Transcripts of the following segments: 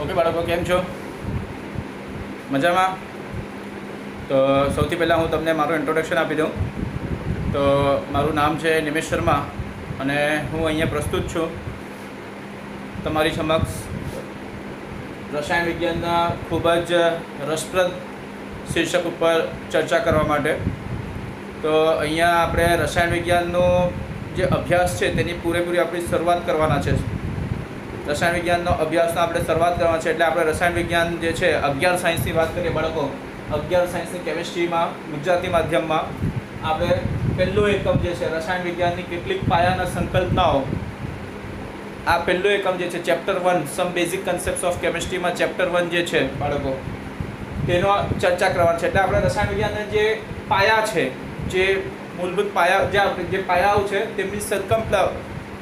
Okay બાળકો, કેમ છો? મજામાં? તો સૌથી પહેલાં હું તમને મારું ઇન્ટ્રોડક્શન આપી દઉં. તો મારું નામ છે નિમેશ શર્મા અને હું અહીંયા પ્રસ્તુત છું તમારી સમક્ષ રસાયણ વિજ્ઞાનના ખૂબ જ રસપ્રદ શીર્ષક ઉપર ચર્ચા કરવા માટે. તો અહીંયા આપણે રસાયણ વિજ્ઞાનનો જે અભ્યાસ છે તેની પૂરેપૂરી આપણી શરૂઆત કરવાના છે. રસાયણ વિજ્ઞાનનો અભ્યાસનો આપણે શરૂઆત કરવાનો છે એટલે આપણે રસાયણ વિજ્ઞાન જે છે 11 સાયન્સની વાત કરીએ બાળકો. 11 સાયન્સની કેમિસ્ટ્રીમાં ગુજરાતી માધ્યમમાં આપણે પહેલો એકમ જે છે રસાયણ વિજ્ઞાનની કેટલીક પાયાના સંકલ્પનાઓ, આ પહેલો એકમ જે છે chapter 1 some basic concepts of કેમિસ્ટ્રીમાં ચેપ્ટર 1 જે છે બાળકો તેનો ચર્ચા કરવાની છે. એટલે આપણે રસાયણ વિજ્ઞાનના જે પાયા છે, જે મૂળભૂત પાયા જે પાયાઓ છે તેમની સંકલ્પના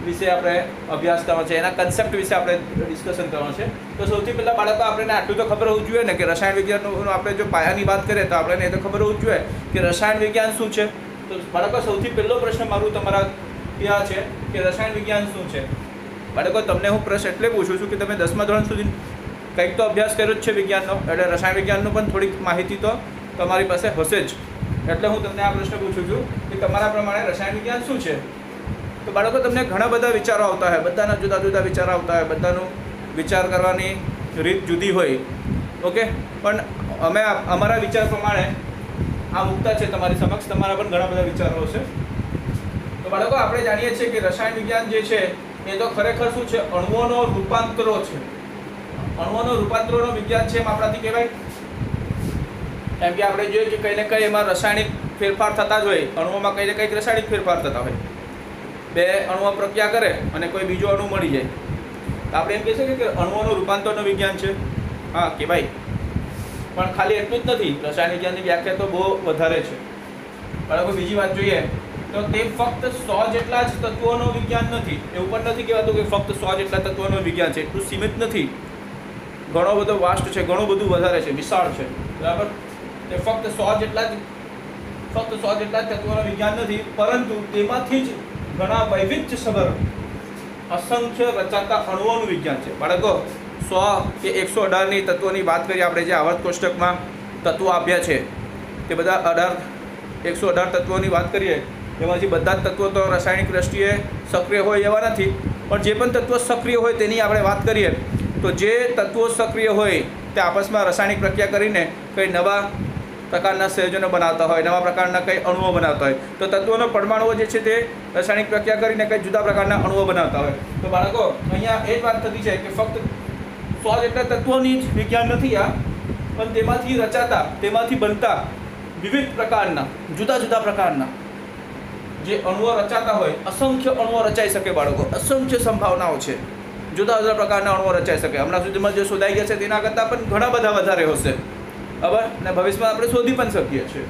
વિશે આપણે અભ્યાસ કરવાનો છે, એના કન્સેપ્ટ વિશે આપણે ડિસ્કશન કરવાનું છે. તો સૌથી પહેલાં બાળકો આપણને આટલું તો ખબર હોવું જોઈએ ને કે રસાયણ વિજ્ઞાનનું આપણે જો પાયાની વાત કરીએ તો આપણને એ તો ખબર હોવું જોઈએ કે રસાયણ વિજ્ઞાન શું છે. તો બાળકો સૌથી પહેલો પ્રશ્ન મારું તમારા ત્યાં છે કે રસાયણ વિજ્ઞાન શું છે. બાળકો તમને હું પ્રશ્ન એટલે પૂછું છું કે તમે 10મા ધોરણ સુધી કંઈક તો અભ્યાસ કર્યો જ છે વિજ્ઞાનનો, એટલે રસાયણ વિજ્ઞાનનું પણ થોડીક માહિતી તો તમારી પાસે હશે જ. એટલે હું તમને આ પ્રશ્ન પૂછું છું કે તમારા પ્રમાણે રસાયણ વિજ્ઞાન શું છે. તો બાળકો તમને ઘણા બધા વિચારો આવતા હોય, બધાના જુદા જુદા વિચારો આવતા હોય, બધાનું વિચાર કરવાની રીત જુદી હોય. ઓકે, પણ અમે અમારા વિચાર પ્રમાણે આ મુક્તા છે તમારી સમક્ષ. તમારા પણ ઘણા બધા વિચારો હશે. તો બાળકો આપણે જાણીએ છીએ કે રસાયણ વિજ્ઞાન જે છે એ તો ખરેખર શું છે, અણુઓનો રૂપાંતરો છે. અણુઓનો રૂપાંતરોનો વિજ્ઞાન છે એમ આપણાથી કહેવાય. કેમ કે આપણે જોઈએ કે કંઈ ને કંઈ એમાં રાસાયણિક ફેરફાર થતા જ હોય, અણુઓમાં કંઈ ને કંઈક રાસાયણિક ફેરફાર થતા હોય. બે અણુઓ પ્રક્રિયા કરે અને કોઈ બીજો અણુ મળી જાય તો આપણે એમ કહી શકીએ કે અણુઓનું રૂપાંતરનું વિજ્ઞાન છે. હા કે ભાઈ, પણ ખાલી એટલું જ નથી, રસાયણ વિજ્ઞાનની વ્યાખ્યા તો બહુ વધારે છે. બાળકો બીજી વાત જોઈએ તો તે ફક્ત 100 જેટલા જ તત્વોનું વિજ્ઞાન નથી. એવું પણ નથી કહેવાતું કે ફક્ત 100 જેટલા તત્વોનું વિજ્ઞાન છે. એટલું સીમિત નથી, ઘણો બધો વાસ્ટ છે, ઘણું બધું વધારે છે, વિશાળ છે. બરાબર, તે ફક્ત 100 જેટલા જ તત્વોનું વિજ્ઞાન નથી, પરંતુ તેમાંથી જ ઘણા વૈવિધ્યસભર અસંખ્ય રચાતા અણુઓનું વિજ્ઞાન છે. બાળકો 100 કે 118ની તત્વોની વાત કરીએ આપણે, જે આવર્ત કોષ્ટકમાં તત્વો આપ્યા છે તે બધા 118 તત્વોની વાત કરીએ, એમાંથી બધા જ તત્વો તો રાસાયણિક દ્રષ્ટિએ સક્રિય હોય એવા નથી, પણ જે પણ તત્વો સક્રિય હોય તેની આપણે વાત કરીએ તો જે તત્વો સક્રિય હોય તે આપસમાં રાસાયણિક પ્રક્રિયા કરીને કંઈ નવા પ્રકારના સંયોજનો બનાવતા હોય, નવા પ્રકારના કંઈ અણુઓ બનાવતા હોય. તો તત્વોનો પરમાણુઓ જે છે તે રાસાયણિક પ્રક્રિયા કરીને કંઈ જુદા પ્રકારના અણુઓ બનાવતા હોય. તો બાળકો અહીંયા એ જ વાત થતી છે કે ફક્ત 100 જેટલા તત્વોની જ વિજ્ઞાન નથી આ, પણ તેમાંથી રચાતા, તેમાંથી બનતા વિવિધ પ્રકારના, જુદા જુદા પ્રકારના જે અણુઓ રચાતા હોય, અસંખ્ય અણુઓ રચાઈ શકે બાળકો. અસંખ્ય સંભાવનાઓ છે, જુદા જુદા પ્રકારના અણુઓ રચાઈ શકે. હમણાં સુધીમાં જે શોધાઈ ગયા છે તેના કરતાં પણ ઘણા બધા વધારે હશે. બરાબર, અને ભવિષ્યમાં આપણે શોધી પણ શકીએ છીએ.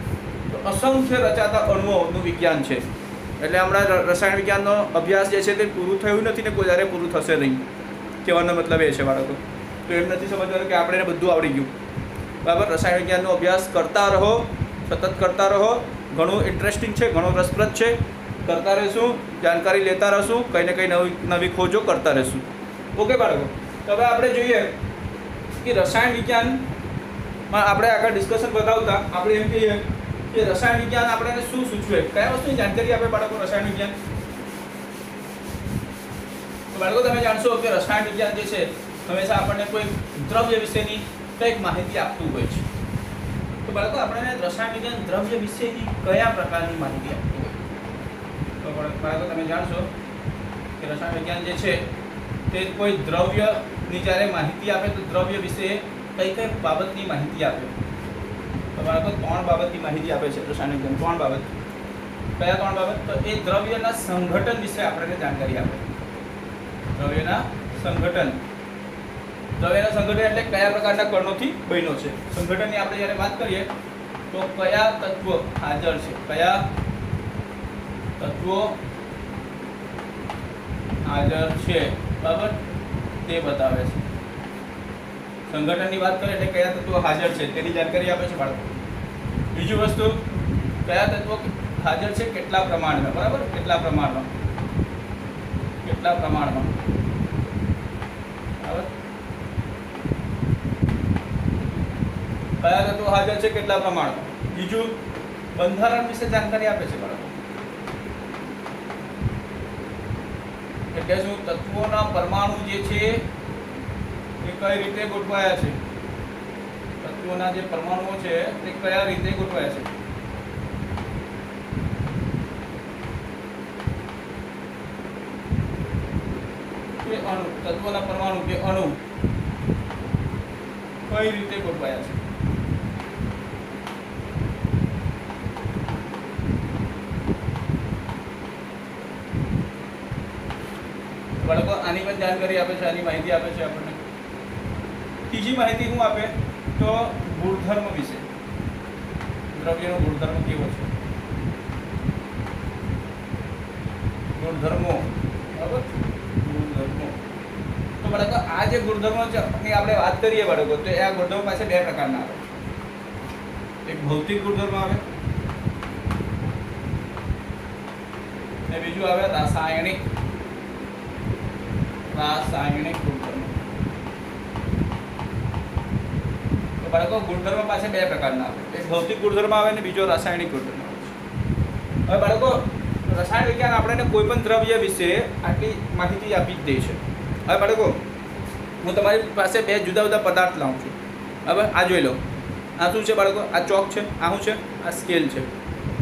તો અસંખ્ય રચાતા અણુઓનું વિજ્ઞાન છે. એટલે હમણાં રસાયણ વિજ્ઞાનનો અભ્યાસ જે છે તે પૂરું થયું નથી ને કોઈ જ્યારે પૂરું થશે નહીં. કહેવાનો મતલબ એ છે બાળકો. તો એમ નથી સમજવાનું કે આપણે બધું આવડી ગયું. બરાબર, રસાયણ વિજ્ઞાનનો અભ્યાસ કરતા રહો, સતત કરતા રહો. ઘણું ઇન્ટરેસ્ટિંગ છે, ઘણું રસપ્રદ છે. કરતા રહીશું, જાણકારી લેતા રહીશું, કંઈ ને કંઈ નવી ખોજો કરતા રહીશું. ઓકે બાળકો, તો હવે આપણે જોઈએ કે રસાયણ વિજ્ઞાનમાં આપણે આગળ ડિસ્કશન બતાવતા આપણે એમ કહીએ કે રસાયણ વિજ્ઞાન આપણને શું સૂચવે, કયા વસ્તુની જાણકારી આપે બાળકો રસાયણ વિજ્ઞાન. તો બાળકો તમે જાણશો કે રસાયણ વિજ્ઞાન જે છે હંમેશા આપણને કોઈ દ્રવ્ય વિશેની કંઈક માહિતી આપતું હોય છે. તો બાળકો આપણને રસાયણ વિજ્ઞાન દ્રવ્ય વિશેની કયા પ્રકારની માહિતી આપતું હોય? તો બાળકો તમે જાણશો કે રસાયણ વિજ્ઞાન જે છે તે કોઈ દ્રવ્યની જ્યારે માહિતી આપે તો દ્રવ્ય વિશે કઈ કઈ બાબતની માહિતી આપે. તો બાળકો 3 બાબતની માહિતી આપે છે રસાયણ વિજ્ઞાન. 3 બાબત. કયા 3 બાબત? તો એ દ્રવ્યના સંઘટન વિશે આપણને જાણકારી આપે. દ્રવ્યના સંઘટન. દ્રવ્યના સંઘટન એટલે કયા પ્રકારના કણોથી બન્યો છે. સંઘટનની આપણે જ્યારે વાત કરીએ તો કયા તત્વો હાજર છે, કયા તત્વો હાજર છે, બરાબર, તે બતાવે છે. સંગઠનની વાત કરીએ એટલે કયા તત્વો હાજર છે તેની જાણકારી આપે છે બાળકો. બીજી વસ્તુ, કયા તત્વો હાજર છે, કેટલા પ્રમાણમાં, બરાબર, કેટલા પ્રમાણમાં, બરાબર. કયા તત્વો હાજર છે, કેટલા પ્રમાણમાં. બીજું બંધારણ વિશે જાણકારી આપે છે બાળકો. એટલે શું તત્વોના પરમાણુ જે છે એ કઈ રીતે ગોઠવાયા છે, તત્વોના જે પરમાણુઓ છે તે કયા રીતે ગોઠવાયા છે. કે અણુ, તત્વોના પરમાણુ કે અણુ કઈ રીતે ગોઠવાયા છે. બાળકો આની પણ જાણકારી આપે છે, આની માહિતી આપે છે આપણને. ત્રીજી માહિતી શું આપે તો ગુણધર્મ વિશે, દ્રવ્યનો ગુણધર્મ કેવો છે, ગુણધર્મો. બરાબર, ગુણધર્મો. તો બાળકો આ જે ગુણધર્મો છે એની આપણે વાત કરીએ બાળકો, તો આ ગુણધર્મો પાસે બે પ્રકારના આવે. એક ભૌતિક ગુણધર્મ આવે ને બીજું આવે રાસાયણિક ગુણધર્મ. તો બાળકો ગુણધર્મ પાસે બે પ્રકારના આવે, એક ભૌતિક ગુણધર્મ આવે ને બીજો રાસાયણિક ગુણધર્મ આવે છે. હવે બાળકો રસાયણ વિજ્ઞાન આપણને કોઈ પણ દ્રવ્ય વિશે આટલી માહિતી આપી જ દે છે. હવે બાળકો હું તમારી પાસે બે જુદા જુદા પદાર્થ લાવું છું. હવે આ જોઈ લો, આ શું છે બાળકો, આ ચોક છે, આ શું છે, આ સ્કેલ છે.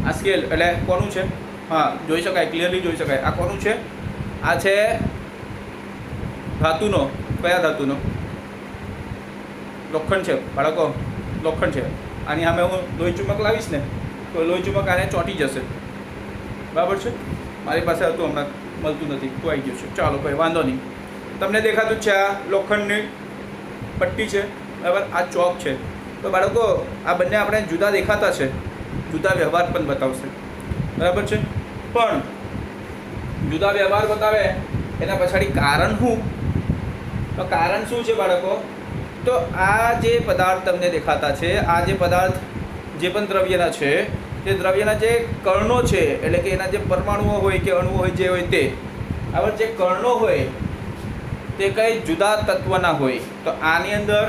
આ સ્કેલ એટલે કોનું છે, હા જોઈ શકાય, ક્લિયરલી જોઈ શકાય. આ કોનું છે, આ છે ધાતુનો. કયા ધાતુનો? લોખંડ છે બાળકો, લોખંડ છે. આની સામે હું લોહી ચુંબક લાવીશ ને તો લોહી ચુંબક આને ચોંટી જશે. બરાબર છે, મારી પાસે હતું હમણાં મળતું નથી તો આવી ગયું છે. ચાલો ભાઈ વાંધો નહીં, તમને દેખાતું જ છે આ લોખંડની પટ્ટી છે. બરાબર, આ ચોક છે. તો બાળકો આ બંને આપણે જુદા દેખાતા છે, જુદા વ્યવહાર પણ બતાવશે. બરાબર છે, પણ જુદા વ્યવહાર બતાવે એના પછાડી કારણ શું? તો કારણ શું છે બાળકો? તો આ જે પદાર્થ તમને દેખાતા છે, આ જે પદાર્થ જે પણ દ્રવ્યના છે તે દ્રવ્યના જે કણો છે, એટલે કે એના જે પરમાણુઓ હોય કે અણુઓ હોય જે હોય તે, હવે જે કણો હોય તે કંઈ જુદા તત્વના હોય. તો આની અંદર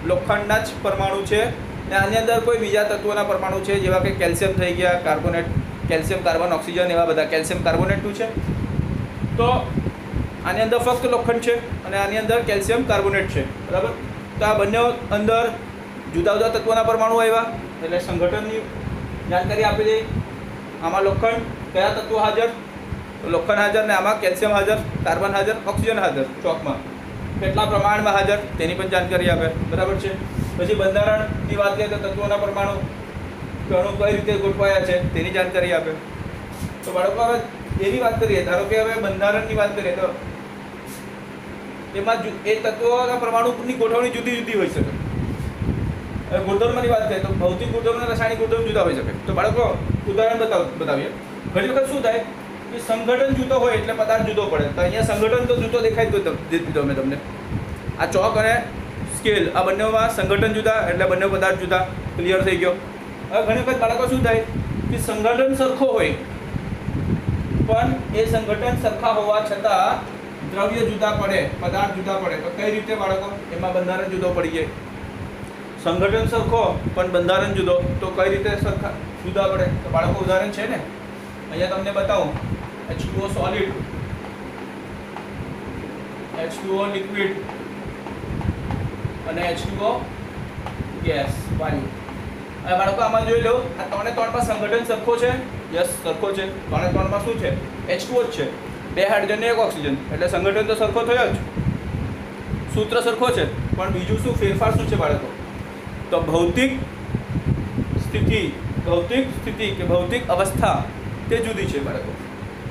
લોખંડના જ પરમાણુ છે ને આની અંદર કોઈ બીજા તત્વોના પરમાણુ છે, જેવા કે કેલ્શિયમ થઈ ગયા, કાર્બોનેટ, કેલ્શિયમ, કાર્બન, ઓક્સિજન, એવા બધા. કેલ્શિયમ કાર્બોનેટનું છે તો આની અંદર ફક્ત લોખંડ છે અને આની અંદર કેલ્શિયમ કાર્બોનેટ છે. બરાબર, તો આ બંને અંદર જુદા જુદા તત્વોના પરમાણુ આવ્યા એટલે સંગઠનની જાણકારી આપી દઈ. આમાં લોખંડ કયા તત્વો હાજર, તો લોખંડ હાજર ને આમાં કેલ્શિયમ હાજર, કાર્બન હાજર, ઓક્સિજન હાજર. ચોકમાં કેટલા પ્રમાણમાં હાજર તેની પણ જાણકારી આપે. બરાબર છે. પછી બંધારણની વાત કરીએ તો તત્વોના પરમાણુ અણુ કઈ રીતે ગોઠવાયા છે તેની જાણકારી આપે. તો બાળકો હવે એની વાત કરીએ, ધારો કે હવે બંધારણની વાત કરીએ તો એમાં એ તત્વોના પરમાણુની ગોઠવણી જુદી જુદી હોઈ શકે. હવે ગુણધર્મની વાત કરીએ તો ભૌતિક ગુણધર્મ અને રાસાયણિક ગુણધર્મ જુદા હોઈ શકે. તો બાળકો ઉદાહરણ બતાવીએ. ઘણી વખત શું થાય કે સંગઠન જુદો હોય એટલે પદાર્થ જુદો પડે. તો અહીંયા સંગઠન તો જુદો દેખાય તો દીધો મેં તમને. આ ચોક અને સ્કેલ, આ બંનેમાં સંગઠન જુદા એટલે બંને પદાર્થ જુદા. ક્લિયર થઈ ગયો. હવે ઘણી વખત બાળકો શું થાય કે સંગઠન સરખો હોય પણ એ સંગઠન સરખા હોવા છતાં દ્રવ્ય જુદા પડે, પદાર્થ જુદા પડે. તો કઈ રીતે બાળકો? એમાં બંધારણ જુદો પડી જાય. સંગઠન સરખો પણ બંધારણ જુદો, તો કઈ રીતે સરખા જુદા પડે? તો બાળકો ઉદાહરણ છે ને, અહીંયા તમને બતાવું. H2O સોલિડ, H2O લિક્વિડ અને H2O ગેસ, વાયુ. હવે બાળકો આમાં જોઈ લો, આ ત્રણે ત્રણમાં સંગઠન સરખો છે. યસ, સરખો છે. ત્રણે ત્રણમાં શું છે? H2O જ છે. બે હાઇડ્રોજન ને એક ઓક્સિજન, એટલે સંગઠન તો સરખો થયો જ. સૂત્ર સરખો છે પણ બીજું શું ફેરફાર શું છે બાળકો? તો ભૌતિક સ્થિતિ કે ભૌતિક અવસ્થા તે જુદી છે બાળકો.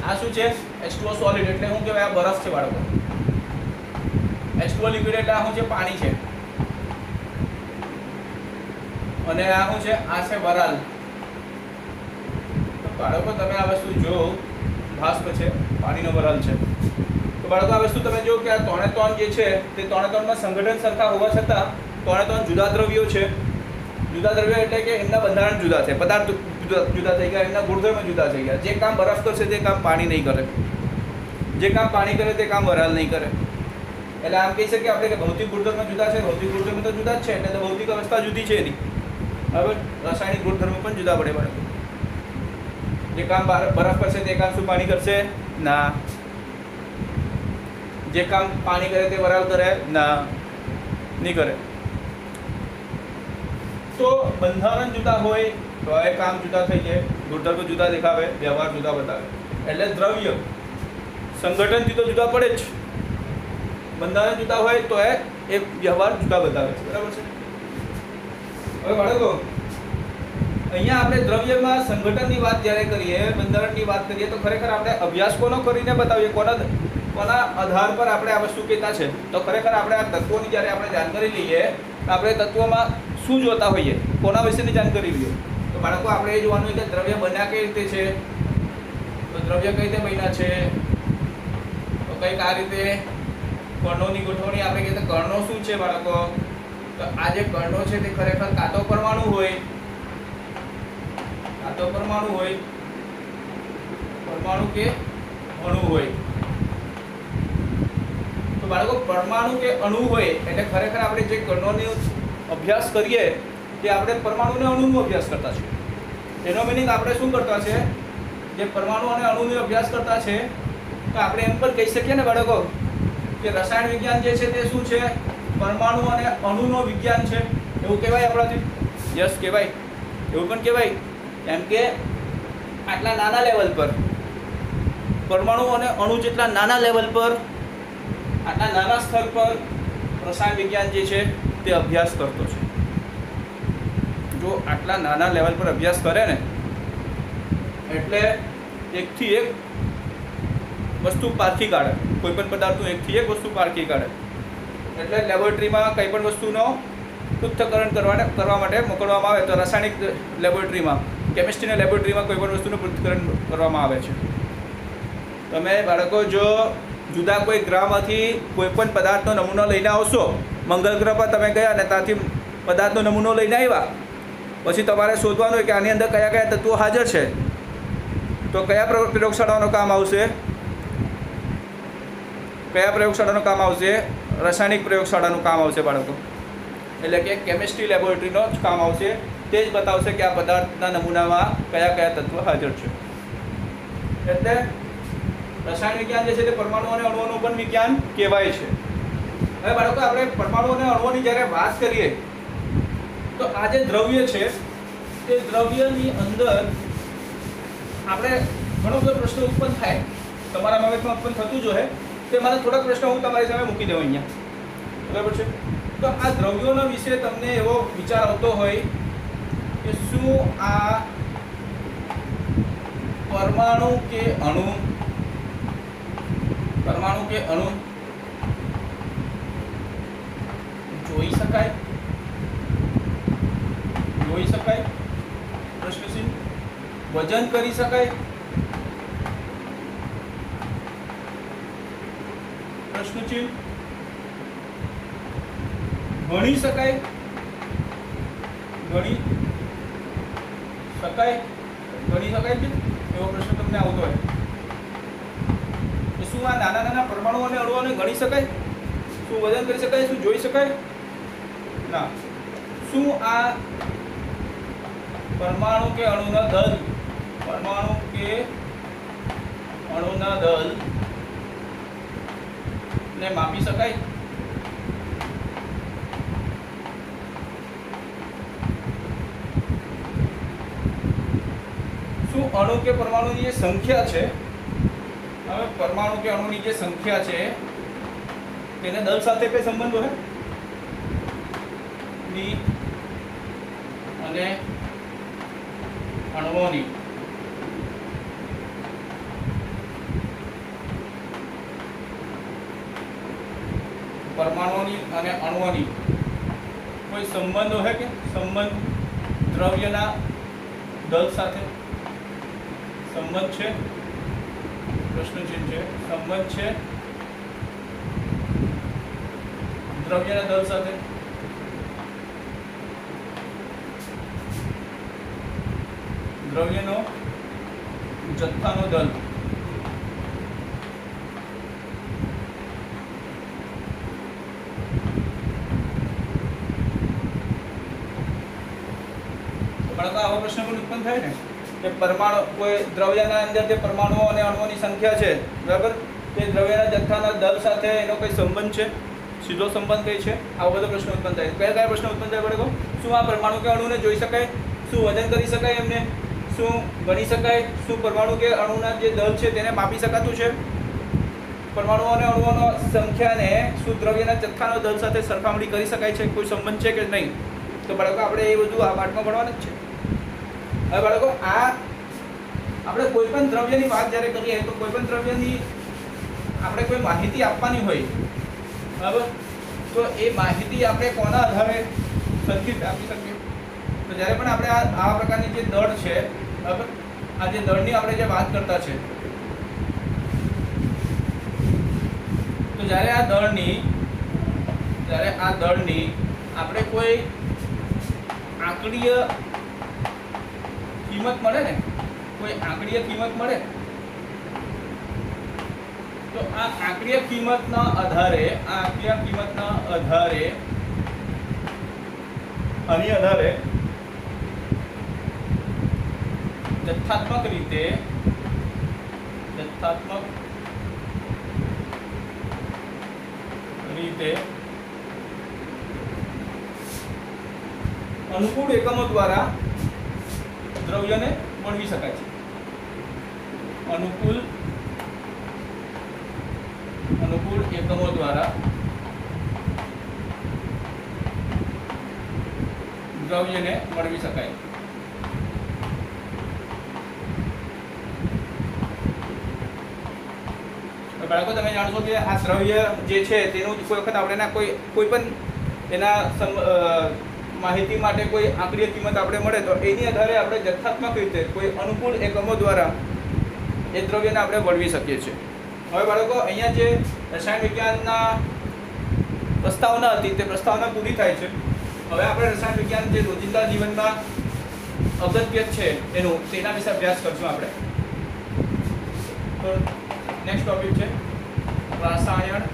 આ શું છે? H2O સોલિડ એટલે શું કહેવાય? આ બરફ છે બાળકો. H2O લિક્વિડ એટલે આ શું છે? પાણી છે. અને આ શું છે? આ છે વરાળ. તો બાળકો તમે આ વસ્તુ જો, ભાસ્પ છે, પાણીનો વરાળ છે. તો બાળકો આ વસ્તુ તમે જો કે આ ત્રણે ત્રણ જે છે તે ત્રણે ત્રણમાં સંગઠન સરખા હોવા છતાં ત્રણે ત્રણ જુદા દ્રવ્યો છે. જુદા દ્રવ્યો એટલે કે એમના બંધારણ જુદા છે, પદાર્થ જુદા થઈ ગયા, એમના ગુણધર્મ જુદા થઈ ગયા. જે કામ બરફ કરશે તે કામ પાણી નહીં કરે, જે કામ પાણી કરે તે કામ વરાળ નહીં કરે. એટલે આમ કહી શકીએ આપણે કે ભૌતિક ગુણધર્મ જુદા છે. ભૌતિક ગુણધર્મ તો જુદા જ છે એટલે ભૌતિક અવસ્થા જુદી છે એની. बराबर। रासायणिक गुणधर्म पण जुदा પડે બાળકો। જે કામ બરફ કરશે તે કામ શું પાણી કરશે? ના। જે કામ પાણી કરે તે વરાળ કરે? ના, નહીં કરે। તો બંધારણ જુદા હોય તો એ કામ જુદા થઈ જાય, ગુણધર્મ જુદા દેખાવે, વ્યવહાર જુદા બતાવે। એટલે દ્રવ્ય સંગઠન જુદો જુદા પડે જ, બંધારણ જુદા હોય તો એ વ્યવહાર જુદા બતાવે છે, બરાબર છે। હવે બાળકો અહીંયા આપણે દ્રવ્યમાં સંગઠનની વાત જ્યારે કરીએ, બંધારણની વાત કરીએ તો ખરેખર આપણે અભ્યાસ કોનો કરીને બતાવીએ, કોના આધાર પર આપણે આ વસ્તુ કહેતા છે? તો ખરેખર આપણે આ તત્વોની જ્યારે આપણે જાણકારી લઈએ તો આપણે તત્વોમાં શું જોતા હોઈએ, કોના વિશેની જાણકારી લઈએ? તો બાળકો આપણે એ જોવાનું કે દ્રવ્ય બન્યા કઈ રીતે છે, તો દ્રવ્ય કઈ રીતે બન્યા છે? તો કંઈક આ રીતે કણોની ગોઠવણી આપણે કહીએ તો કણો શું છે બાળકો? તો આ જે કણો છે તે ખરેખર કાં તો પરમાણુ હોય, પરમાણુ કે અણુ હોય। તો બાળકો પરમાણુ કે અણુ હોય એટલે ખરેખર આપણે જે કણોનો અભ્યાસ કરીએ તે આપણે પરમાણુ અને અણુનો અભ્યાસ કરતા છે। એનો મીનિંગ આપણે શું કરતા છે? જે પરમાણુ અને અણુનો અભ્યાસ કરતા છે તો આપણે એમ પણ કહી શકીએ ને બાળકો કે રસાયણ વિજ્ઞાન જે છે તે શું છે? પરમાણુ અને અણુનો વિજ્ઞાન છે, એવું કહેવાય આપણાથી? યસ કહેવાય, એવું પણ કહેવાય। કેમ કે આટલા નાના લેવલ પર પરમાણુ અને અણુ જેટલા નાના લેવલ પર, આટલા નાના સ્તર પર રસાયણ વિજ્ઞાન જે છે તે અભ્યાસ કરતો છે। જો આટલા નાના લેવલ પર અભ્યાસ કરે ને એટલે એકથી એક વસ્તુ પારખી કાઢે, કોઈ પણ પદાર્થનું એકથી એક વસ્તુ પારખી કાઢે। એટલે લેબોરેટરીમાં કંઈ પણ વસ્તુનો પૃથ્થકરણ કરવા માટે મોકલવામાં આવે તો રાસાયણિક લેબોરેટરીમાં, કેમિસ્ટ્રીના લેબોરેટરીમાં કોઈ પણ વસ્તુનું પૃથ્થકરણ કરવામાં આવે છે। તમે બાળકો જો જુદા કોઈ ગ્રહમાંથી કોઈ પણ પદાર્થનો નમૂનો લઈને આવશો, મંગળ ગ્રહ પર તમે ગયા અને ત્યાંથી પદાર્થનો નમૂનો લઈને આવ્યા, પછી તમારે શોધવાનું હોય કે આની અંદર કયા કયા તત્વો હાજર છે, તો કયા પ્રયોગશાળાનું કામ આવશે? કયા પ્રયોગશાળાનું કામ આવશે? રાસાયણિક પ્રયોગશાળાનું કામ આવશે બાળકો। એટલે કે કેમિસ્ટ્રી લેબોરેટરીનો જ કામ આવશે, તે જ બતાવશે કે આ પદાર્થના નમૂનામાં કયા કયા તત્વો હાજર છે। એટલે રસાયણ વિજ્ઞાન જે છે તે પરમાણુ અને અણુઓનું પણ વિજ્ઞાન કહેવાય છે। હવે બાળકો આપણે પરમાણુ અને અણુઓની જ્યારે વાત કરીએ તો આ જે દ્રવ્ય છે તે દ્રવ્યની અંદર આપણે ઘણો બધો પ્રશ્ન ઉત્પન્ન થાય, તમારા મગજમાં ઉત્પન્ન થતું જ હોય, તે મારા થોડાક પ્રશ્નો હું તમારી સામે મૂકી દઉં અહીંયા, બરાબર છે? તો આ દ્રવ્યોના વિશે તમને એવો વિચાર આવતો હોય કે શું આ પરમાણુ કે અણુ જોઈ શકાય? પ્રશ્ન ચિહ્ન। વજન કરી શકાય? પ્રશ્ન ચિહ્ન। ગણી શકાય? ગણી શકાય છે એવો પ્રશ્ન તમને આવતો હોય કે શું આ નાના નાના પરમાણુ અને અણુઓને ગણી શકાય? શું વજન કરી શકાય? શું જોઈ શકાય? ના। શું આ પરમાણુ કે અણુના દળ ને માપી શકાય? શું અણુ કે પરમાણુની જે સંખ્યા છે, હવે પરમાણુ કે અણુની જે સંખ્યા છે તેને દળ સાથે કઈ સંબંધ હોય? ની અને અણુઓની પરમાણુઓની અને અણુઓની કોઈ સંબંધ હોય કે સંબંધ દ્રવ્યના દળ સાથે સંબંધ છે? પ્રશ્ન ચિહ્ન છે। સંબંધ છે દ્રવ્યના દળ સાથે? દ્રવ્યનો જથ્થાનો દળ બાળકો આવા પ્રશ્ન પણ ઉત્પન્ન થાય ને કે પરમાણુ કોઈ દ્રવ્યના અંદર જે પરમાણુઓ અને અણુઓની સંખ્યા છે બરાબર, તે દ્રવ્યના જથ્થાના દળ સાથે એનો કોઈ સંબંધ છે, સીધો સંબંધ કઈ છે, આવો બધો પ્રશ્ન ઉત્પન્ન થાય. કયા પ્રશ્ન ઉત્પન્ન થાય બાળકો? શું આ પરમાણુ કે અણુને જોઈ શકાય? શું વજન કરી શકાય એમને? શું ગણી શકાય? શું પરમાણુ કે અણુના જે દળ છે તેને માપી શકાતું છે? પરમાણુઓ અને અણુઓનો સંખ્યાને શું દ્રવ્યના જથ્થાનો દળ સાથે સરખામણી કરી શકાય છે? કોઈ સંબંધ છે કે નહીં? તો બાળકો આપણે એ બધું આ પાઠમાં ભણવાનું જ છે. હવે બાળકો આ આપણે કોઈ પણ દ્રવ્યની વાત જ્યારે કરીએ તો કોઈ પણ દ્રવ્યની આપણે કોઈ માહિતી આપવાની હોય બરાબર, તો એ માહિતી આપણે કોના આધારે સરખી આપી શકીએ? તો જ્યારે પણ આપણે આ પ્રકારની જે દળ છે બરાબર, આ જે દળની આપણે જે વાત કરતા છે, તો જ્યારે આ દળની આપણે કોઈ આંકડીય કિંમત મળે ને, કોઈ આંકડીય કિંમત મળે, તો આ આંકડીય કિંમતના આધારે આની આધારે જથ્થાત્મક રીતે અનુકૂળ એકમો દ્વારા દ્રવ્યને મળવી શકાય છે. અનુકૂળ એકમો દ્વારા દ્રવ્યને મળવી શકાય. બાળકો તમે જાણશો કે આ દ્રવ્ય જે છે તેનું કોઈ વખત આપણે કોઈ પણ એના માહિતી માટે કોઈ આંકડીય કિંમત આપણે મળે તો એની આધારે આપણે જથ્થાત્મક રીતે કોઈ અનુકૂળ એકમો દ્વારા એ દ્રવ્યને આપણે વળવી શકીએ છીએ. હવે બાળકો અહીંયા જે રસાયણ વિજ્ઞાનના પ્રસ્તાવના હતી તે પ્રસ્તાવના પૂરી થાય છે. હવે આપણે રસાયણ વિજ્ઞાન જે રોજિંદા જીવનમાં અગત્ય છે તેના વિશે અભ્યાસ કરશું આપણે. તો નેક્સ્ટ ટોપિક છે રસાયણ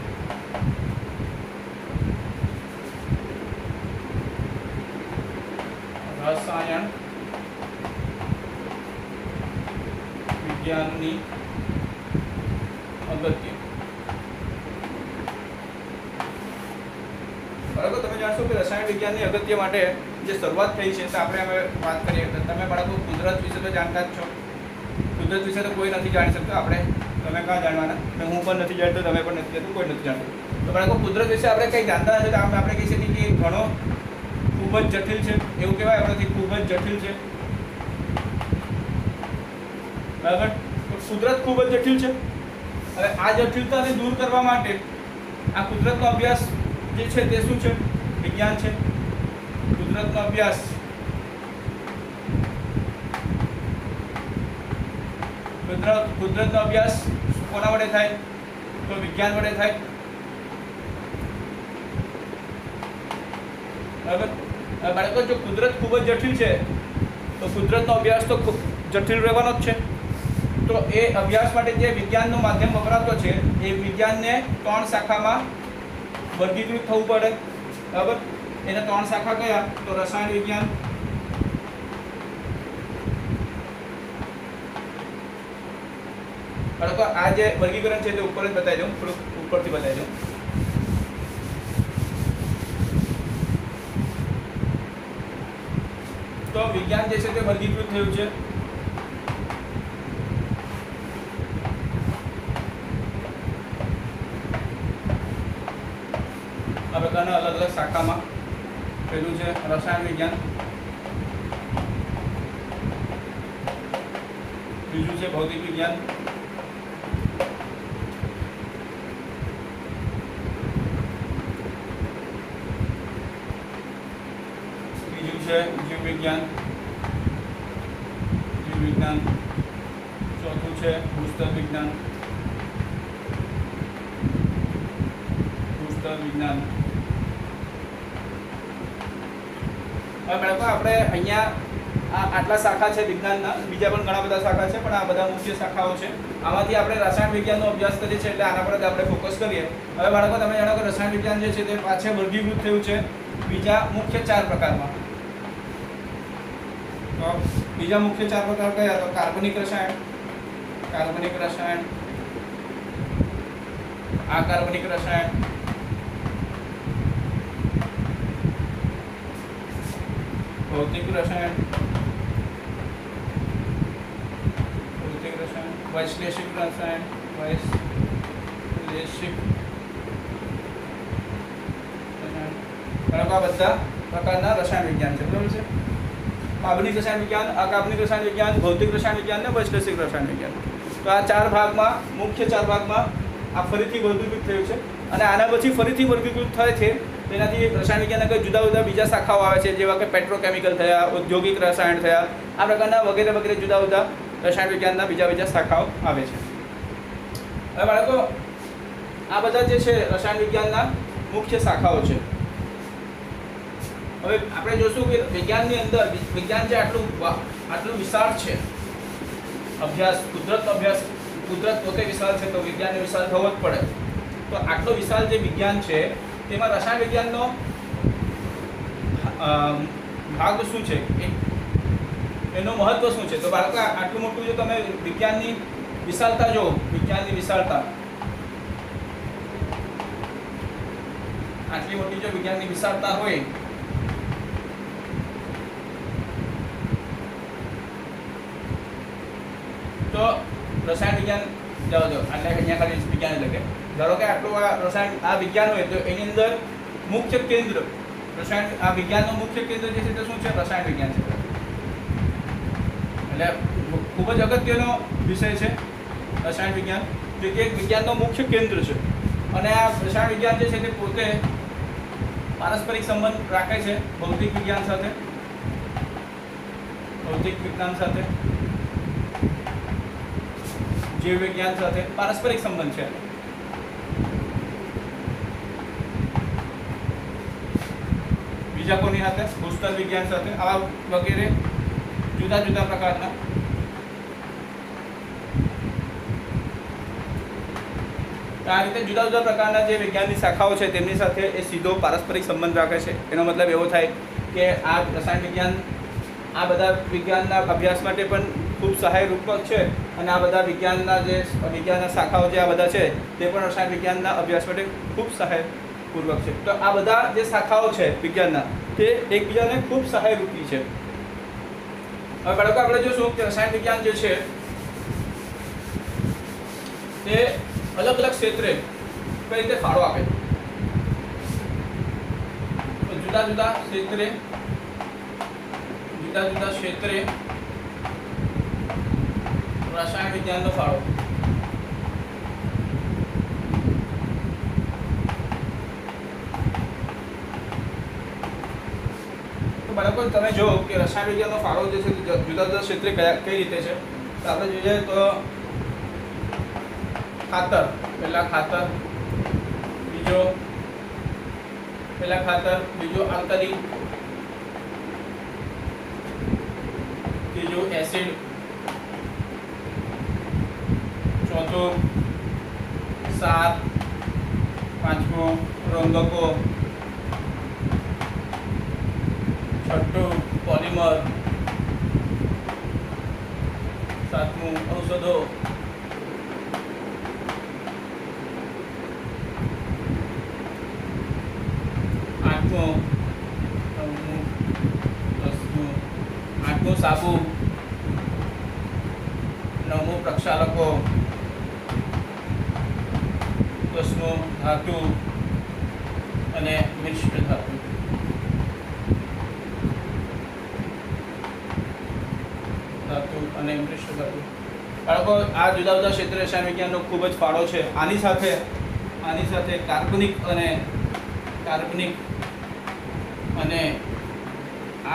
વિજ્ઞાનની અગત્ય. બરાબર, તમે જાણશો કે રસાયણ વિજ્ઞાનની અગત્ય માટે જે શરૂઆત થઈ છે તો આપણે હવે વાત કરીએ. તમે બાળકો કુદરત વિશે તો જાણતા જ છો. કુદરત વિશે તો કોઈ નથી જાણી શકતો. તમે ક્યાં જાણવાના? હું પણ નથી જાણતો, તમે પણ નથી જાણતું, કોઈ નથી જાણતું. તો બાળકો કુદરત વિશે આપણે કંઈ જાણતા નથી તો આપણે કહી શકીએ કે ઘણો ખૂબ જ જટિલ છે. એવું કહેવાય આપણાથી ખૂબ જ જટિલ છે. બરાબર, તો કુદરત ખૂબ જ જટિલ છે. હવે આ જટિલતાને દૂર કરવા માટે આ કુદરતનો અભ્યાસ જે છે તે શું છે? વિજ્ઞાન છે. કુદરતનો અભ્યાસ કોના વડે થાય? તો વિજ્ઞાન વડે થાય. બરાબર, બાળકો જો કુદરત ખૂબ જ જટિલ છે તો કુદરતનો અભ્યાસ તો ખૂબ જટિલ રહેવાનો જ છે. તો એ અભ્યાસ માટે જે વિજ્ઞાનનું માધ્યમ વપરાતો છે એ વિજ્ઞાનને 3 શાખામાં વર્ગીકૃત થવું પડે. બરાબર, એને 3 શાખા કયા? તો રસાયણ વિજ્ઞાન, બાળકો આ જે વર્ગીકરણ છે તે ઉપર જ બતાવી દઉં, થોડુંક ઉપરથી બતાવી દઉં. તો વિજ્ઞાન જે છે તે વર્ગીકૃત થયું છે આ પ્રકારના અલગ અલગ શાખામાં. પહેલું છે રસાયણ વિજ્ઞાન, બીજું છે ભૌતિક વિજ્ઞાન, બીજું છે જીવવિજ્ઞાન, ચોથું છે ભૂસ્તર વિજ્ઞાન. હવે બાળકો આપણે અહીંયા આટલા શાખા છે વિજ્ઞાનના, બીજા પણ ઘણા બધા શાખા છે પણ આ બધા મુખ્ય શાખાઓ છે. આમાંથી આપણે રસાયણ વિજ્ઞાનનો અભ્યાસ કરીએ છીએ એટલે આના પર જ આપણે ફોકસ કરીએ. હવે બાળકો તમે જાણો કે રસાયણ વિજ્ઞાન જે છે તે પાછળ વર્ગીકૃત થયું છે બીજા મુખ્ય 4 પ્રકારમાં. तो बीजा मुख्य 4 प्रकार क्या? तो कार्बनिक रसायण, अकार्बनिक रसायण, भौतिक रसायन, वैश्लेषिक रसायन, બધા પ્રકારના રસાયણ વિજ્ઞાન છે, બરાબર છે. કાર્બનિક રસાયણ વિજ્ઞાન, અકાર્બનિક રસાયણ વિજ્ઞાન, ભૌતિક રસાયણ વિજ્ઞાન ને વૈશ્લેષિક રસાયણ વિજ્ઞાન. તો આ 4 ભાગમાં, મુખ્ય 4 ભાગમાં આ ફરીથી વર્ગીકૃત થયું છે. અને આના પછી ફરીથી વર્ગીકૃત થાય છે. તેનાથી રસાયણ વિજ્ઞાનના કોઈ જુદા જુદા બીજા શાખાઓ આવે છે, જેવા કે પેટ્રોકેમિકલ થયા, ઔદ્યોગિક રસાયણ થયા, આ પ્રકારના વગેરે વગેરે જુદા જુદા રસાયણ વિજ્ઞાનના બીજા શાખાઓ આવે છે. હવે બાળકો, આ બધા જે છે રસાયણ વિજ્ઞાનના મુખ્ય શાખાઓ છે. હવે આપણે જોશું કે વિજ્ઞાનની અંદર વિજ્ઞાન જે આટલું વિશાળ છે, કુદરત પોતે વિશાળ છે, તો વિજ્ઞાનને વિશાળ થવો જ પડે. તો આટલો વિશાળ જે વિજ્ઞાન છે તેમાં રસાયણ વિજ્ઞાનનો ભાગ શું છે, એનું મહત્વ શું છે? તો બાળકો, આટલું મોટું જો તમે વિજ્ઞાનની વિશાળતા જો, વિજ્ઞાનની વિશાળતા, આટલી મોટી જો વિજ્ઞાનની વિશાળતા હોય તો રસાયણ વિજ્ઞાન જાઓ એટલે અહીંયા ખાલી વિજ્ઞાન એટલે કે ધારો કે આટલું રસાયણ આ વિજ્ઞાન હોય તો એની અંદર મુખ્ય કેન્દ્ર રસાયણ, આ વિજ્ઞાનનું મુખ્ય કેન્દ્ર જે છે તે શું છે? રસાયણ વિજ્ઞાન છે. એટલે ખૂબ જ અગત્યનો વિષય છે રસાયણ વિજ્ઞાન, જે કે વિજ્ઞાનનું મુખ્ય કેન્દ્ર છે. અને આ રસાયણ વિજ્ઞાન જે છે તે પોતે પારસ્પરિક સંબંધ રાખે છે ભૌતિક વિજ્ઞાન સાથે, જીવ વિજ્ઞાન સાથે પારસ્પરિક સંબંધ છે. બીજા કોની સાથે? ભૂસ્તર વિજ્ઞાન સાથે, આવા વગેરે જુદા જુદા પ્રકારના આ રીતે જુદા જુદા પ્રકારના જે વિજ્ઞાનની શાખાઓ છે તેમની સાથે એ સીધો પારસ્પરિક સંબંધ રાખે છે. એનો મતલબ એવો થાય કે આ રસાયણ વિજ્ઞાન આ બધા વિજ્ઞાનના અભ્યાસ માટે પણ ખૂબ સહાયરૂપક છે, અને આ બધા વિજ્ઞાનના શાખાઓ જે આ બધા છે તે પણ રસાયણ વિજ્ઞાનના અભ્યાસ માટે ખૂબ સહાયપૂર્વક છે. તો આ બધા જે શાખાઓ છે વિજ્ઞાનના તે એકબીજાને ખૂબ સહાયરૂપી છે. હવે બાળકો, આપણે જોશું કે રસાયણ વિજ્ઞાન જે છે તે અલગ અલગ ક્ષેત્રે કઈ રીતે ફાળો આપે. તો જુદા જુદા ક્ષેત્રે રસાયણ વિજ્ઞાનનો ફાળો. તો બાળકો, તમે જો કે રસાયણ વિજ્ઞાનનો ફાળો જે છે જુદા જુદા ક્ષેત્રે કઈ રીતે છે. તો આપણે જોઈએ તો ખાતર, પહેલા ખાતર, બીજો આલ્કલી, ત્રીજું એસિડ, ચોથું સાર, પાંચમું રંગકો, છઠ્ઠું પોલિમર, સાતમું ઔષધો, આઠમું સાબુ, નવમું પ્રક્ષાલકો, 10મું ધાતુ અને મિશ્ર ધાતુ. બાળકો, આ જુદા જુદા ક્ષેત્રે રસાયણ વિજ્ઞાનનો ખૂબ જ ફાળો છે. આની સાથે કાર્બનિક અને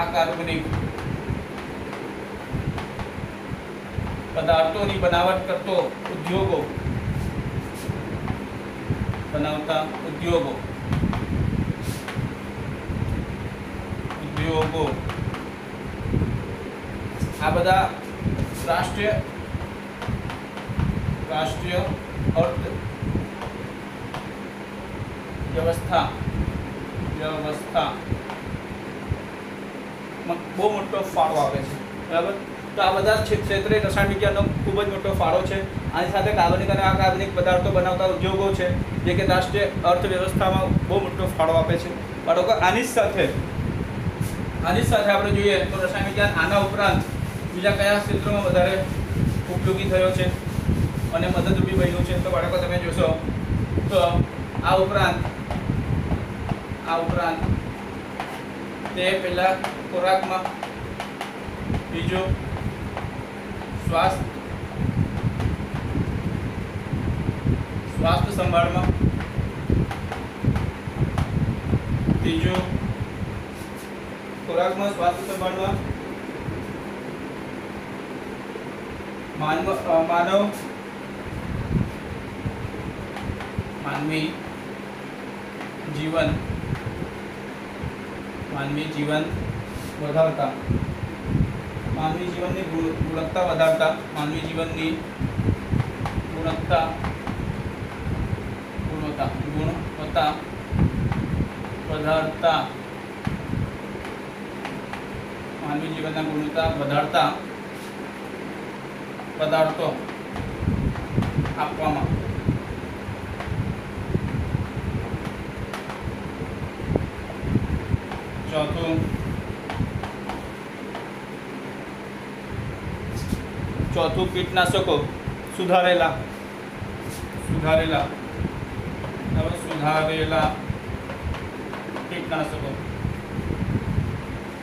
અકાર્બનિક પદાર્થોની બનાવટ કરતો બનાવતા ઉદ્યોગો આ બધા રાષ્ટ્રીય અર્થ વ્યવસ્થા બહુ મોટો ફાળો આપે છે. બરાબર. તો આ બધા ક્ષેત્રે રસાયણ વિજ્ઞાનનો ખૂબ જ મોટો ફાળો છે. આની સાથે કાર્બનિક અને અકાર્બનિક પદાર્થો બનાવતા ઉદ્યોગો છે, જે કે રાષ્ટ્રીય અર્થવ્યવસ્થામાં બહુ મોટો ફાળો આપે છે. બાળકો આની જ સાથે આપણે જોઈએ તો રસાયણ વિજ્ઞાન આના ઉપરાંત બીજા કયા ક્ષેત્રોમાં વધારે ઉપયોગી થયો છે અને મદદરૂપી બન્યું છે? તો બાળકો તમે જોશો તો આ ઉપરાંત તે પહેલા ખોરાકમાં, બીજું સ્વાસ્થ્ય સંભાળમાં, ત્રીજું ખોરાકમાં, સ્વાસ્થ્ય સંભાળમાં, માનવી જીવન વધારતા, માનવી જીવનની ગુણવત્તા વધારતા, માનવી જીવનની ગુણવત્તા વધારતા, માનવી જીવનના ગુણવત્તા વધારતા પદાર્થો આપવામાં. ચોથું કીટનાશકો, સુધારેલા કીટનાશકો,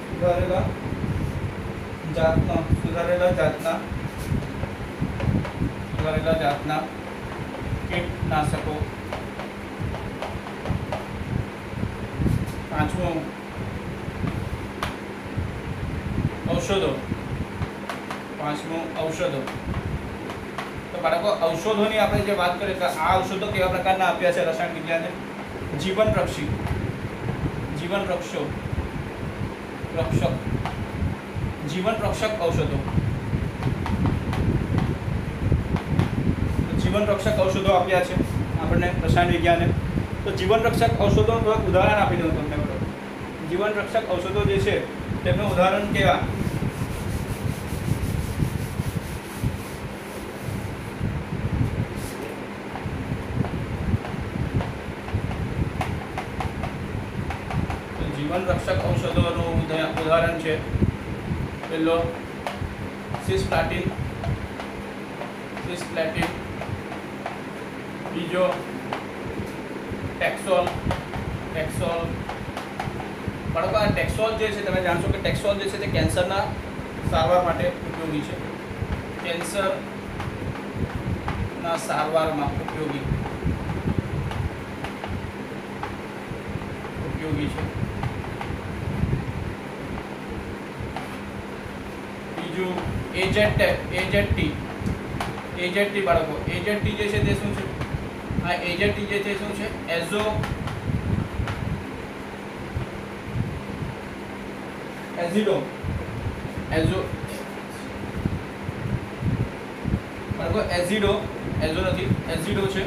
સુધારેલા જાતના કીટનાશકો. પાંચમું ઔષધો. તો બાળકો ઔષધોની આપણે જે વાત કરીએ તો આ ઔષધો કેવા પ્રકારના આપ્યા છે રસાયણ વિજ્ઞાને? જીવન રક્ષક ઔષધો. જીવન રક્ષક ઔષધો આપ્યા છે આપણને રસાયણ વિજ્ઞાને. તો જીવન રક્ષક ઔષધોનું થોડુંક ઉદાહરણ આપી દઉં તમને બરાબર. જીવન રક્ષક ઔષધો જે છે તેમનું ઉદાહરણ કેવા? જીવન રક્ષક ઔષધોનું ઉદાહરણ છે પહેલો સિસ્પ્લાટિન, બીજો ટેક્સોલ. બાળકો આ ટેક્સોલ જે છે તમે જાણશો કે ટેક્સોલ જે છે તે કેન્સરના સારવાર માટે ઉપયોગી છે. કેન્સરના સારવારમાં ઉપયોગી છે. બીજું એજેટી બાળકો. એજેટી જે છે તે શું છે? આ એજેટી જે છે શું છે? એઝિડો બાળકો. એઝિડો નથી, એઝિડો છે.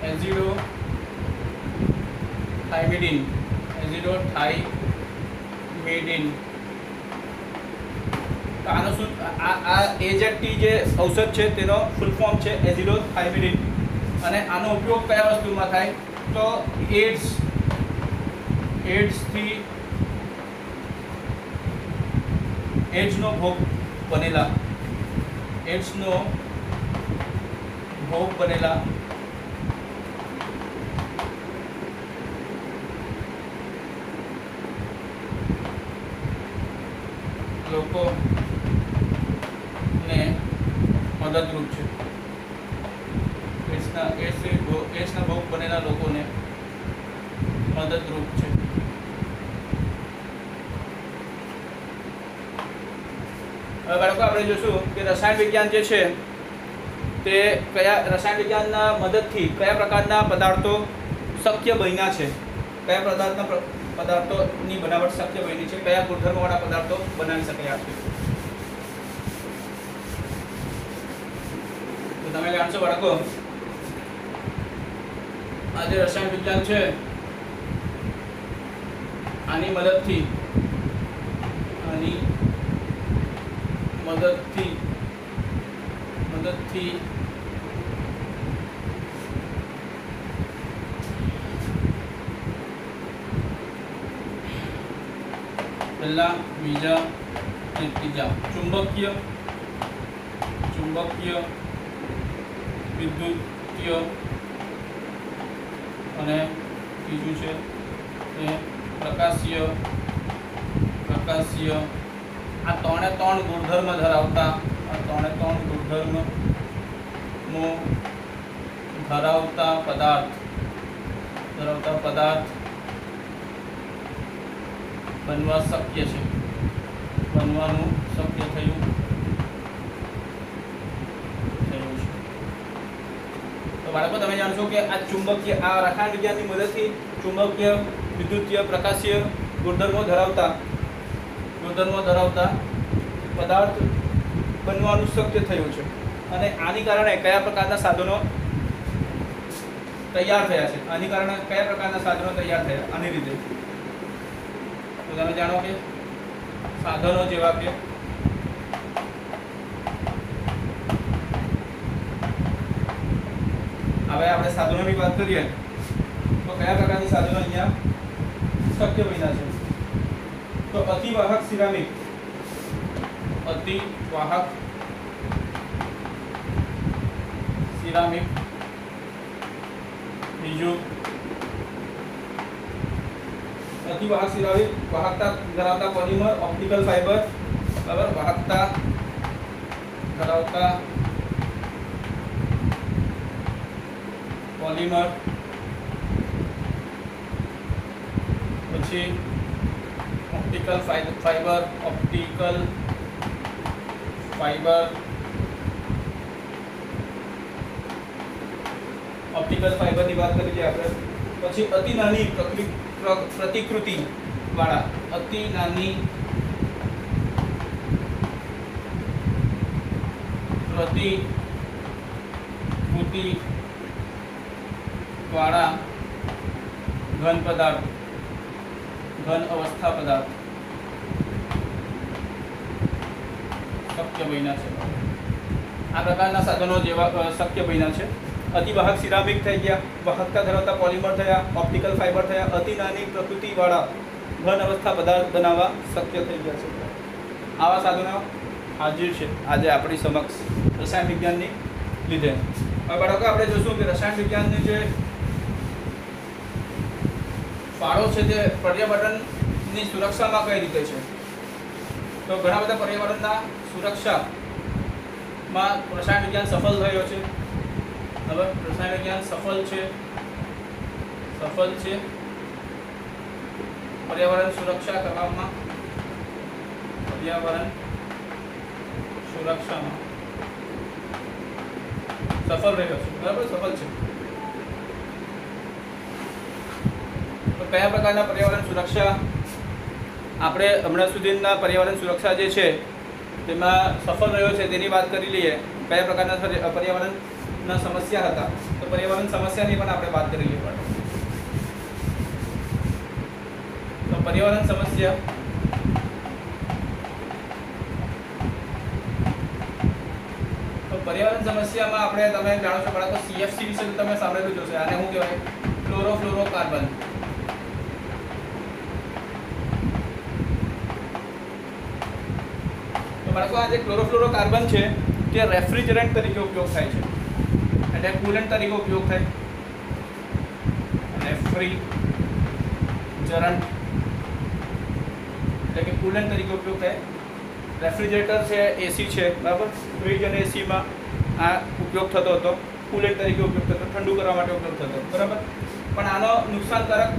એઝિડોથાઇમિડિન. તો આનો શું આ એજેટી જે ઔષધ છે તેનો ફૂલ ફોર્મ છે એઝિડોથાઇમિડિન. અને આનો ઉપયોગ કયા વસ્તુમાં થાય? તો એડ્સનો ભોગ બનેલા લોકોને મદદરૂપ છે. એડ્સના ભોગ બનેલા લોકોને મદદરૂપ છે. હવે બાળકો આપણે જોશું કે રસાયણ વિજ્ઞાન જે છે તે રસાયણ વિજ્ઞાનના મદદથી કયા પ્રકારના પદાર્થો શક્ય બન્યા છે, કયા પદાર્થોની બનાવટ શક્ય બની છે, કયા ગુણધર્મોવાળા પદાર્થો બનાવી શકાયા છે. તો તમે જાણશો બાળકો આ જે રસાયણ વિજ્ઞાન છે આની મદદથી પહેલા બીજા અને ત્રીજા ચુંબકીય વિદ્યુતીય અને ત્રીજું છે એ પ્રકાશીય આ ત્રણે ત્રણ ગુણધર્મ ધરાવતા પદાર્થ બનવાનું શક્ય થયું છે. તો બાળકો તમે જાણશો કે આ ચુંબકીય આ રસાયણ વિજ્ઞાનની મદદથી ચુંબકીય વિદ્યુતીય પ્રકાશીય ગુણધર્મો ધરાવતા પદાર્થ બનવાનું શક્ય થયું છે. અને આની કારણે કયા પ્રકારના સાધનો તૈયાર થયા છે? આની રીતે તો તમે જાણો કે સાધનો જેવા કે હવે આપણે સાધનોની વાત કરીએ તો કયા પ્રકારની સાધનો અહીંયા શક્ય બન્યા છે? તો અતિવાહક સિરામિક બીજું અતિવાહક સિરામિક વાહકતા ધરાવતા પોલિમર ઓપ્ટિકલ ફાઇબર બરાબર વાહકતા ધરાવતા પોલિમર પછી ઓપ્ટિકલ ફાઇબર ની વાત કરી આપણે. પછી અતિ નાની પ્રતિકૃતિ વાળા ઘન અવસ્થા પદાર્થ શક્ય બન્યા છે. આ પ્રકારના સાધનો જેવા શક્ય બન્યા છે. અતિવાહક સિરામિક થઈ ગયા, વાહકતા ધરાવતા પોલિમર થયા, ઓપ્ટિકલ ફાઇબર થયા, અતિ નાની પ્રકૃતિવાળા ઘન અવસ્થા પદાર્થ બનાવવા શક્ય થઈ ગયા છે. આવા સાધનો હાજર છે આજે આપણી સમક્ષ રસાયણ વિજ્ઞાનની લીધે. હવે બાળકો આપણે જોશું કે રસાયણ વિજ્ઞાનની જે ફાળો છે તે પર્યાવરણની સુરક્ષામાં કઈ રીતે છે? તો ઘણા બધા પર્યાવરણના સુરક્ષામાં રસાયણ વિજ્ઞાન સફળ થયો છે. હવે રસાયણ વિજ્ઞાન સફળ છે પર્યાવરણ સુરક્ષા કરવામાં સફળ રહ્યો છે. બરાબર, સફળ છે. તો કયા પ્રકારના પર્યાવરણ સુરક્ષા આપણે હમણાં સુધીના પર્યાવરણ સુરક્ષા જે છે તેમાં સફળ રહ્યો છે તેની વાત કરી લઈએ. કયા પ્રકારના પર્યાવરણના સમસ્યા હતા તો પર્યાવરણ સમસ્યાની પણ આપણે વાત કરી લઈએ. તો પર્યાવરણ સમસ્યામાં આપણે તમે જાણો છો બાળકો CFC વિશે તમે સાંભળેલું જ હશે. આને શું કહેવાય? ક્લોરોફ્લોરોકાર્બન. તો બાળકો આ જે ક્લોરોફ્લોરોકાર્બન છે તે રેફ્રિજરન્ટ તરીકે ઉપયોગ થાય છે, એટલે કુલન્ટ તરીકે ઉપયોગ થાય. રેફ્રિજરન્ટ એટલે કે કુલન્ટ તરીકે ઉપયોગ થાય. રેફ્રિજરેટર છે, એસી છે, બરાબર. ફ્રીજ અને એસીમાં આ ઉપયોગ થતો હતો, કુલન્ટ તરીકે ઉપયોગ થતો, ઠંડુ કરવા માટે ઉપયોગ થતો, બરાબર. પણ આનો નુકસાનકારક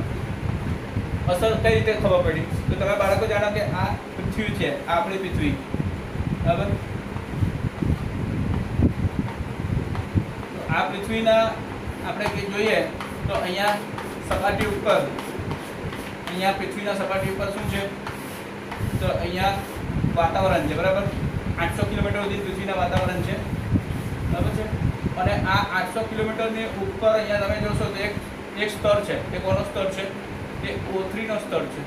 અસર કઈ રીતે ખબર પડી? તો તમે બાળકો જાણો કે આ પૃથ્વી છે, આ આપણી પૃથ્વી, બરાબર. આ પૃથ્વીના આપણે જોઈએ તો અહીંયા સપાટી ઉપર, અહીંયા પૃથ્વીના સપાટી ઉપર શું છે? તો અહીંયા વાતાવરણ છે, બરાબર. 800 કિલોમીટર સુધી પૃથ્વીના વાતાવરણ છે, બરાબર છે. અને આ 800 કિલોમીટરની ઉપર અહીંયા તમે જોશો તો એક સ્તર છે. તે કોનો સ્તર છે? તે O3 નો સ્તર છે,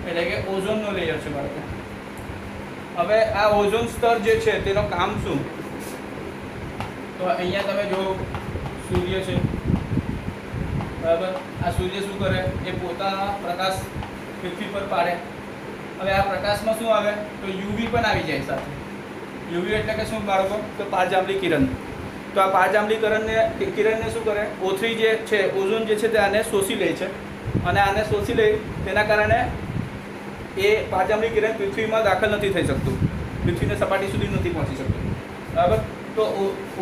એટલે કે ઓઝોનનો લેયર છે બાળકો. હવે આ ઓઝોન સ્તર જે છે તેનું કામ શું? તો અહીંયા તમે જો સૂર્ય છે, બરાબર. આ સૂર્ય શું કરે? એ પોતાના પ્રકાશ પૃથ્વી પર પાડે. હવે આ પ્રકાશમાં શું આવે? તો યુવી પણ આવી જાય સાથે. યુવી એટલે કે શું બાળકો? તો પારજાંબલી કિરણ. તો આ પારજાંબલી કિરણને શું કરે? O3 જે છે, ઓઝોન જે છે તે આને શોષી લે છે, અને આને શોષી લે તેના કારણે એ પારજાંબલી કિરણ પૃથ્વીમાં દાખલ નથી થઈ શકતું, પૃથ્વીની સપાટી સુધી નથી પહોંચી શકતું, બરાબર. તો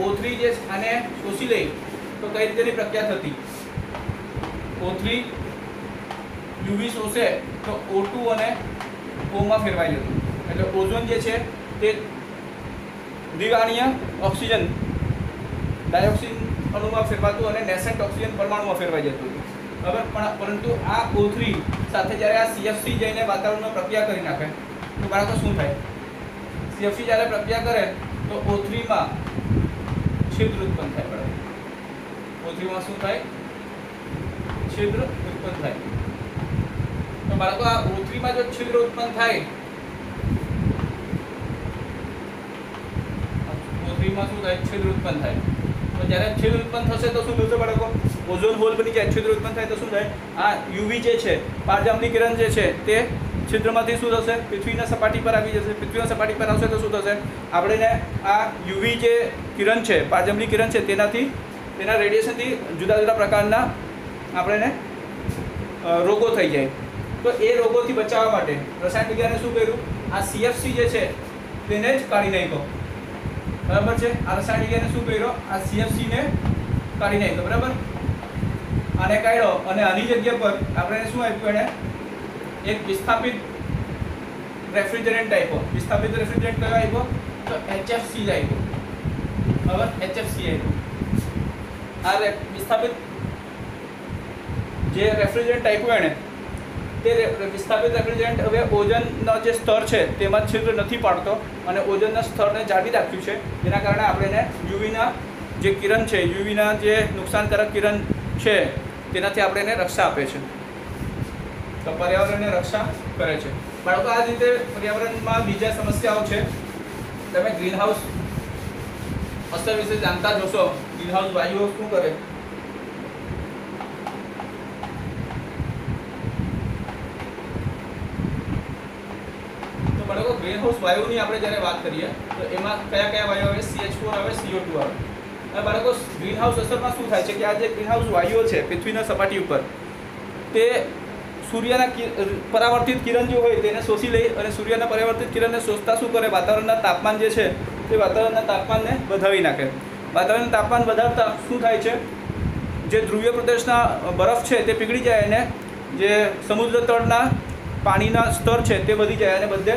O3 જે આને શોષી લે તો કઈ રીતેની પ્રક્રિયા થતી? O3 યુવી શોષે તો O2 અને O માં ફેરવાઈ જતું. એટલે ઓઝોન જે છે તે દ્વિઆણીય ઓક્સિજન ડાયોક્સિન અણુમાં ફેરવાતું અને નેસેન્ટ ઓક્સિજન પરમાણુમાં ફેરવાઈ જતું હતું, બરાબર. પરંતુ આ O3 સાથે જ્યારે આ CFC જઈને વાતાવરણમાં પ્રક્રિયા કરી નાખે તો બાળકો શું થાય? CFC જ્યારે પ્રક્રિયા કરે તો O3 માં છિદ્ર ઉત્પન્ન થાય બરાબર. O3 માં શું થાય? છિદ્ર ઉત્પન્ન થાય. તો બાળકો આ O3 માં જો છિદ્ર ઉત્પન્ન થાય, O3 માં શું થાય? છિદ્ર ઉત્પન્ન થાય. તો જ્યારે છિદ્ર ઉત્પન્ન થશે તો શું થશે બાળકો? ઓઝોન હોલ બની જાય. છિદ્ર ઉત્પન્ન થાય તો શું થાય? આ યુવી જે છે, પારજાંબલી કિરણ જે છે તે છિદ્રમાંથી શું થશે? પૃથ્વીના સપાટી પર આવી જશે. પૃથ્વીના સપાટી પર આવશે તો શું થશે? આપણે આ યુવી જે કિરણ છે, પારજાંબલી કિરણ છે, તેના રેડિયેશનથી જુદા જુદા પ્રકારના આપણે રોગો થઈ જાય. તો એ રોગોથી બચાવવા માટે રસાયણ વિજ્ઞાને શું કર્યું? આ CFC જે છે તેને જ કાઢી નાખ્યો, બરાબર છે. આ રસાયણ વિજ્ઞાને શું કર્યો? આ CFC ને કાઢી નાખ્યો, બરાબર. આને કાઢ્યો અને આની જગ્યા પર આપણે શું આપ્યું? એને એક વિસ્થાપિત રેફ્રિજરન્ટ આપ્યો. વિસ્થાપિત રેફ્રિજરન્ટ કયો આપ્યો? તો HFC આપ્યો, બરાબર. HFC આપ્યો. આ વિસ્થાપિત જે રેફ્રિજરન્ટ આપ્યું એને, તે વિસ્થાપિત રેફ્રિજરન્ટ હવે ઓઝોનનો જે સ્તર છે તેમાં છિદ્ર નથી પાડતો અને ઓઝોનના સ્તરને જાળવી રાખ્યું છે. જેના કારણે આપણે એને યુવીના જે કિરણ છે, યુવીના જે નુકસાનકારક કિરણ છે તેનાથી આપણે એને રક્ષા આપે છે. તો પર્યાવરણને રક્ષા કરે છે બાળકો. આ રીતે પર્યાવરણમાં બીજા સમસ્યાઓ છે. તમે ગ્રીનહાઉસ અસર વિશે જાણતા જ હશો. ગ્રીનહાઉસ વાયુઓ શું કરે? તો બાળકો ગ્રીનહાઉસ વાયુની આપણે જ્યારે વાત કરીએ તો એમાં કયા કયા વાયુ આવે? CH4 આવે, CO2 આવે. હવે બાળકો ગ્રીનહાઉસ અસરમાં શું થાય છે કે આ જે ગ્રીનહાઉસ વાયુઓ છે પૃથ્વીના સપાટી ઉપર, તે સૂર્યના પરાવર્તિત કિરણ જે હોય તેને શોષી લે અને સૂર્યના પરાવર્તિત કિરણને શોષતા શું કરે? વાતાવરણના તાપમાન જે છે તે વાતાવરણના તાપમાનને વધાવી નાખે. વાતાવરણનું તાપમાન વધારતા શું થાય છે? જે ધ્રુવીય પ્રદેશના બરફ છે તે પીગળી જાય અને જે સમુદ્ર તળના પાણીના સ્તર છે તે વધી જાય અને બધે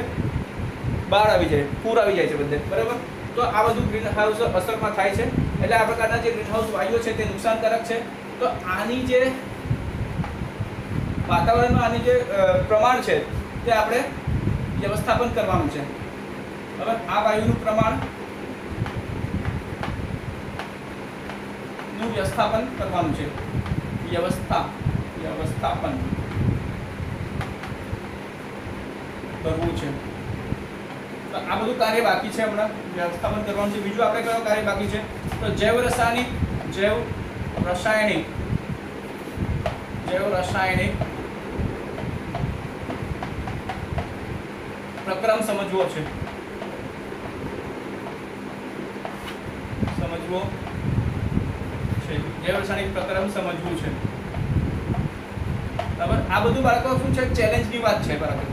બહાર આવી જાય, પૂર આવી જાય છે બધે, બરાબર. તો આ બધું ગ્રીનહાઉસ અસરમાં થાય છે. એટલે આ પ્રકારના જે ગ્રીનહાઉસ વાયુઓ છે તે નુકસાનકારક છે. તો આની જે વાતાવરણમાં આની જે પ્રમાણ છે તે આપણે વ્યવસ્થાપન કરવાનું છે, બરાબર. આ વાયુનું પ્રમાણ નું વ્યવસ્થાપન કરવાનું છે. વ્યવસ્થાપન કરવું છે. તો આ બધું કાર્ય બાકી છે. હમણાં વ્યવસ્થાપન કરવાનું છે. બીજું આપણે કયો કાર્ય બાકી છે? તો જૈવ રાસાયણિક પ્રક્રમ સમજવો છે. જૈવ રાસાયણિક પ્રક્રમ સમજવું છે, બરાબર. આ બધું બાળકો શું છે? ચેલેન્જની વાત છે, બરાબર.